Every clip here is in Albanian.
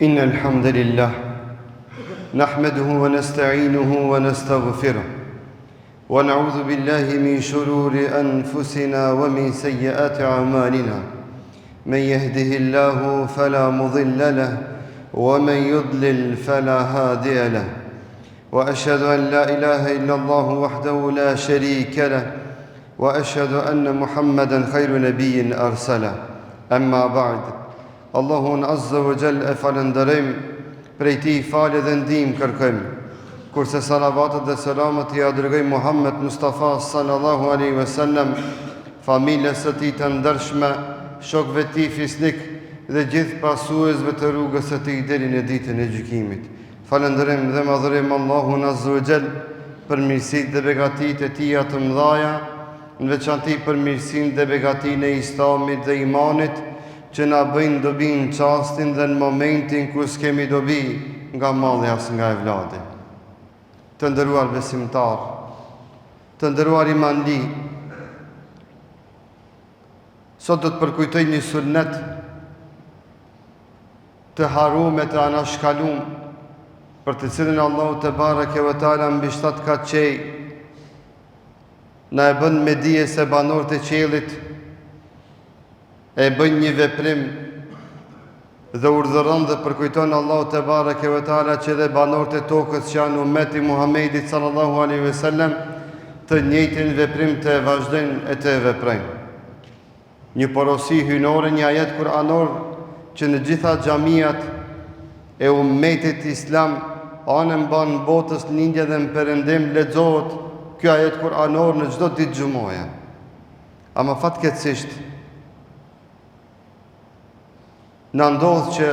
إن الحمد لله نحمده ونستعينه ونستغفره ونعوذ بالله من شرور أنفسنا ومن سيئات أعمالنا من يهده الله فلا مضل له ومن يضلل فلا هادي له وأشهد أن لا إله إلا الله وحده لا شريك له وأشهد أن محمدا خير نبي أرسله أما بعد Allahun Azza wa Jall e falenderojmë, prej tij falje dhe ndihmë kërkojmë. Kurse salavatet dhe selamet i dërgojmë Muhammed Mustafa sallallahu alaihi wasallam, familjes së tij të ndershme, shokëve të tij fisnik dhe gjithë pasuesve të rrugës së tij deri në ditën e gjykimit. Falenderojmë dhe madhërojmë Allahun Azza wa Jall për mirësitë dhe begatitë e tij të mëdha, në veçantë për mirësinë dhe begatinë e Islamit dhe imanit, që na bëjnë dobi në çastin dhe në momentin kur s'kemi dobi nga malli as nga evladi. Të nderuar besimtar, të nderuar imanli, sot do të përkujtoj një sunnet të haruar të anashkalum, për të cilën Allahu te bareke ve teala mbi 7 ka çej, na e bën me dije se banorët e qiellit e bën një veprim dhe urdhëron dhe përkujton Allahu te bareke ve teala që dhe banorët e tokës që janë ummeti Muhamedit sallallahu alaihi wasallam të njëjtin veprim të vazhdojnë e të veprojnë. Një porosi hyjnore, një ajet kuranor që në gjitha xhamiat e ummetit islam anën ban botës në Indje dhe në Perëndim lexohet ky ajet kuranor në çdo ditë xhumoje. Ama fatkeqësisht në ndodhë që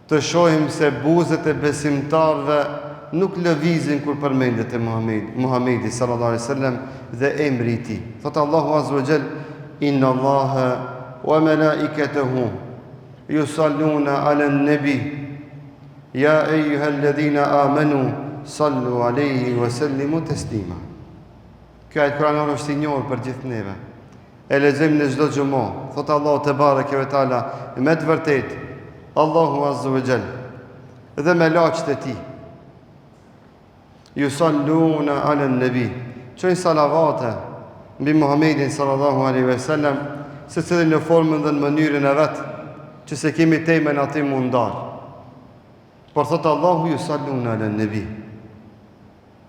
të shohim se buzët e besimtarve nuk lëvizin kur përmendet e Muhamedi sallallahu alaihi wasallam dhe emri i tij. Thot Allahu azza wa jall: Inna Allaha wa malaikatahu yusalluna 'alan nabi ya ayyuhalladhina amanu sallu alaihi wa sallimu taslima. Kjo ajet kuranor është i njohur për gjithë neve. E lexojmë në çdo xumë. Thot Allahu te bareke ve teala, me të vërtet Allahu azza wa jall dhe melaqët e tij yusalluna ala nabi, çojnë salavate mbi Muhamedit sallallahu alaihi wasallam, secili në formën dhe në mënyrën e vet, që se kemi temën aty mundar. Por thot Allahu yusalluna ala nabi,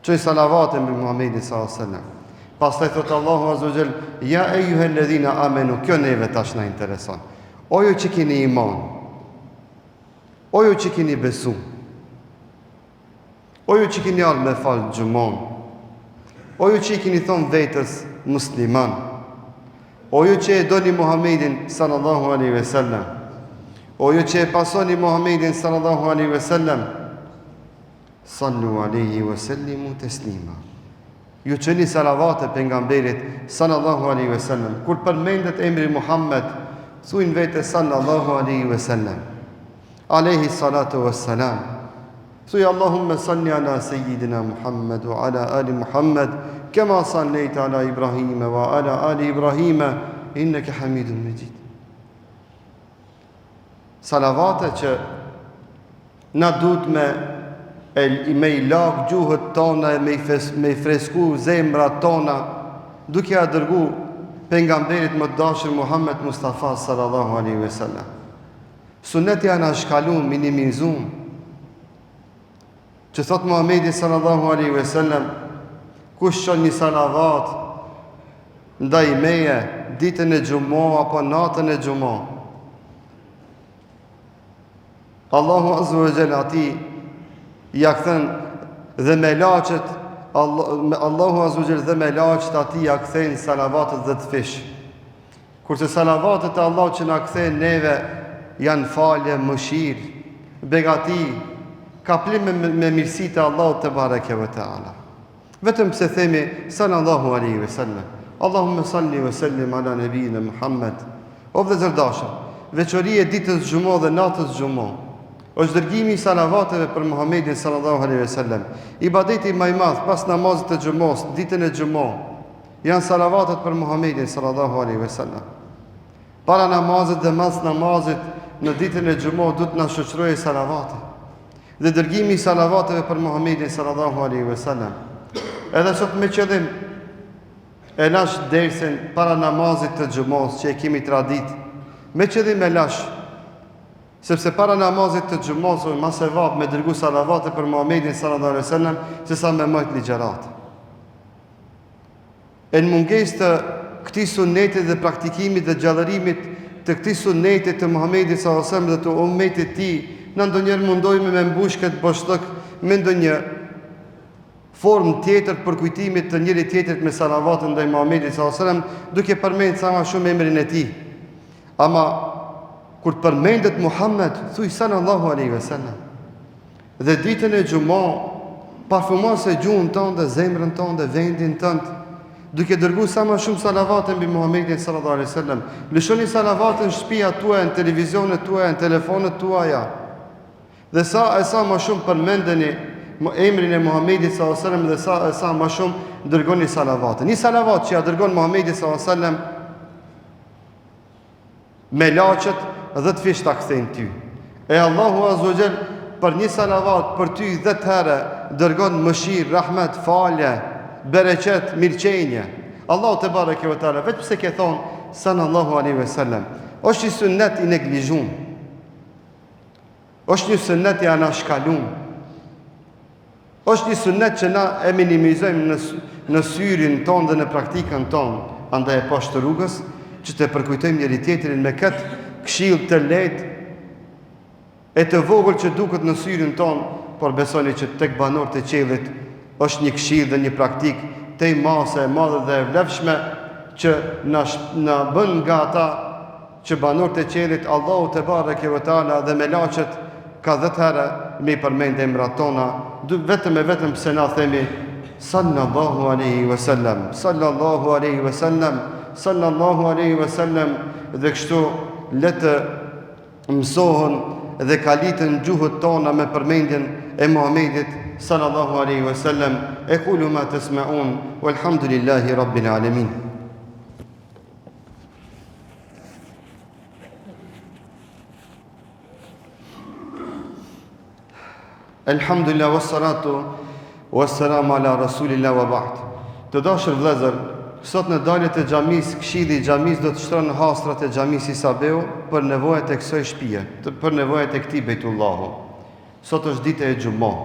çojnë salavate mbi Muhamedit sallallahu alaihi wasallam. Pastaj thot Allahu azza wa jall: Ya ayyuhalladhina amanu, kjo neve tash na intereson. O ju që keni iman, o ju që keni besu, o ju që keni ardhur me fal xhumon, o ju që i keni thon vetës musliman, o ju që e doni Muhamedin sallallahu alaihi wasallam, o ju që e pasoni Muhamedin sallallahu alaihi wasallam, sallu alaihi wa sallimu taslima. Ju qëni salavate pejgamberit sallallahu alaihi wasallam. Kur përmendet emri Muhammed, thuajnë vetë sallallahu alaihi wasallam, alaihi salatu wassalam. Thuaj Allahumma salli ala sayyidina Muhammad wa ala ali Muhammad kama sallaita ala Ibrahim wa ala ali Ibrahim innaka Hamidun Majid. Salavate që na duhet me i lag gjuhët tona e me i fresku zemrat tona, duke ja dërgu pejgamberit më të dashur Muhammed Mustafa sallallahu alaihi wasallam. Suneti janë shkalum, minimizum, që thot Muhamedi sallallahu alaihi wasallam: kush çon një salavat ndaj meje ditën e xumo apo natën e xumo, Allahu azza wa jalla ati ja kthen dhe me laçet Allahu azza wa jalla dhe me laçet ati ja kthen salavatet dhe të fish. Kurse salavatet e Allahut që na kthen neve janë falje, mëshirë, begati, kaplim me mirësitë e Allahut te bareke ve teala. Vetëm pse themi sallallahu alaihi wasallam, Allahumma salli wa sallim ala nabiyina Muhammad. O vëllezër dashur, veçoria e ditës xumo dhe natës xumo është dërgimi i salavateve për Muhamedit sallallahu alaihi wasallam. Ibadeti më i madh pas namazit të xumos, ditën e xumo, janë salavatet për Muhamedit sallallahu alaihi wasallam. Para namazit dhe mas namazit në ditën e xumës duhet na shoqërojë salavate. Dhe dërgimi i salavateve për Muhamedit sallallahu alaihi wasallam. Edhe sot me qëllim e lash dersën para namazit të xumës që e kemi tradit. Me qëllim e lash, sepse para namazit të xumës më së vap me dërgu salavate për Muhamedit sallallahu alaihi wasallam se sa me mëjt ligjërat. E në mungesë të këtij sunneti dhe praktikimit dhe gjallërimit të këtij sunneti të Muhamedit sallallahu alaihi wasallam dhe të ummetit të tij, në ndonjëherë mundojmë me mbush këtë boshllëk me ndonjë formë tjetër për kujtimit të njëri tjetrit me salavatën ndaj Muhamedit sallallahu alaihi wasallam, duke përmendur sa më shumë emrin e tij. Ama kur të përmendet Muhammed, thuaj sallallahu alaihi wasallam. Dhe ditën e xumës parfumon se gjuhën tonë dhe zemrën tonë dhe vendin tonë, duke dërguar sa më shumë salavate mbi Muhamedit sallallahu alaihi wasallam. Lëshoni salavate në shtëpiat tuaja, në televizionet tuaja, në telefonet tuaja. Dhe sa më shumë përmendeni emrin e Muhamedit sallallahu alaihi wasallam dhe sa më shumë dërgoni salavate. Një salavat që ja dërgon Muhamedi sallallahu alaihi wasallam me laçet 10 fish ta kthejnë ty. E Allahu azza wa jall për një salavat për ty 10 herë dërgon mëshirë, rahmet, falje, bereqet, mirëqenje. Allahu te bareke ve teala vetëm se ke thon sallallahu alaihi wasallam. Është një sunnet i neglizhuar. Është një sunnet i anashkaluar. Është një sunnet që na e minimizojmë në syrin ton dhe në praktikën ton, andaj e poshtë rrugës, që të përkujtojmë njëri tjetrin me këtë këshill të lehtë e të vogël që duket në syrin ton, por besoni që tek banorët e qiellit është një këshill dhe një praktik të mase e madhe dhe e vlefshme që na bën nga ata që banorët e qiellit Allahu te bareke ve teala dhe me laçet ka 10 herë me i përmend emrat tona, vetëm pse na themi sallallahu alaihi wasallam, sallallahu alaihi wasallam, sallallahu alaihi wasallam, dhe kështu le të mësohen dhe kalitën gjuhët tona me përmendjen e Muhamedit sallallahu alaihi wasallam. Aqulu ma tasma'un walhamdulillahi rabbil alamin. Alhamdulillah wassalatu wassalamu ala rasulillah wa ba'd. Të dashur vëllezër, sot në daljet e xhamisë, këshilli i xhamisë do të shtron hastrat e xhamisë Isabeu për nevojat e kësaj shtëpie, për nevojat e këtij Bejtullahu. Sot është ditë e xumës.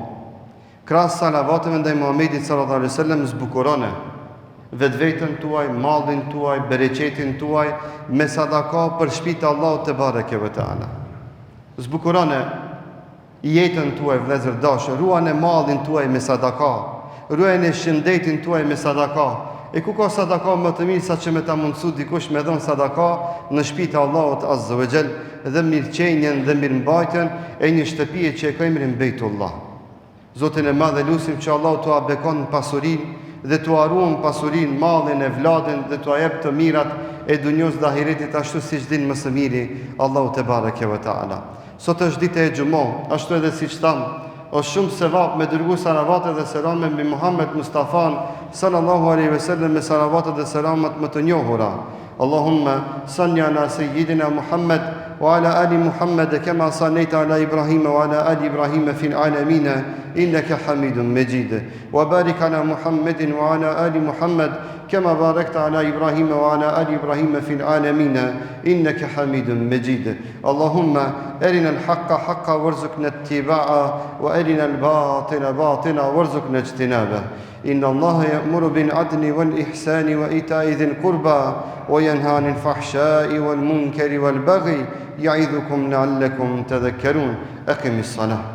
Krahas salavateve ndaj Muhamedit sallallahu alaihi wasallam zbukurone vetveten tuaj, mallin tuaj, bereqetin tuaj me sadaka për shtëpitë e Allahut te bareke ve teala. Zbukurone jetën tuaj vëllezër dashur, ruani mallin tuaj me sadaka, ruajeni shëndetin tuaj me sadaka. E ku ka sadaka më të mirë sa që me ta mundësu dikush me dhënë sadaka në shtëpitë e Allahut azza wa jall dhe mirëqenjen dhe mirëmbajtjen e një shtëpie që e ka emrin Bejtullah. Zotin e madh e lutim që Allahu t'ua bekon pasurinë dhe t'ua ruan pasurinë, mallin e vladin dhe t'ua jep të mirat e dunjos dhe ahiretit ashtu siç din më së miri Allahu te bareke ve taala. Sot është ditë e xumës, ashtu edhe siç tham, është shumë sevap me dërgu salavate dhe selame mbi Muhammed Mustafan sallallahu alaihi wasallam me salavate dhe selamat më të njohura. Allahumma salli ala sayyidina Muhammad wa ala ali Muhammad kama sallaita ala Ibrahim wa ala ali Ibrahim fil alamin innaka Hamidum Majid. Wa barik ala Muhammadin wa ala ali Muhammad كما باركت على إبراهيم وعلى آل إبراهيم في العالمين إنك حميد مجيد. اللهم أرنا الحق حقا وارزقنا اتباعه وأرنا الباطل باطلا وارزقنا اجتنابه. إن الله يأمر بالعدل والإحسان وإيتاء ذي القربى وينهى عن الفحشاء والمنكر والبغي يعظكم لعلكم تذكرون. أقم الصلاة.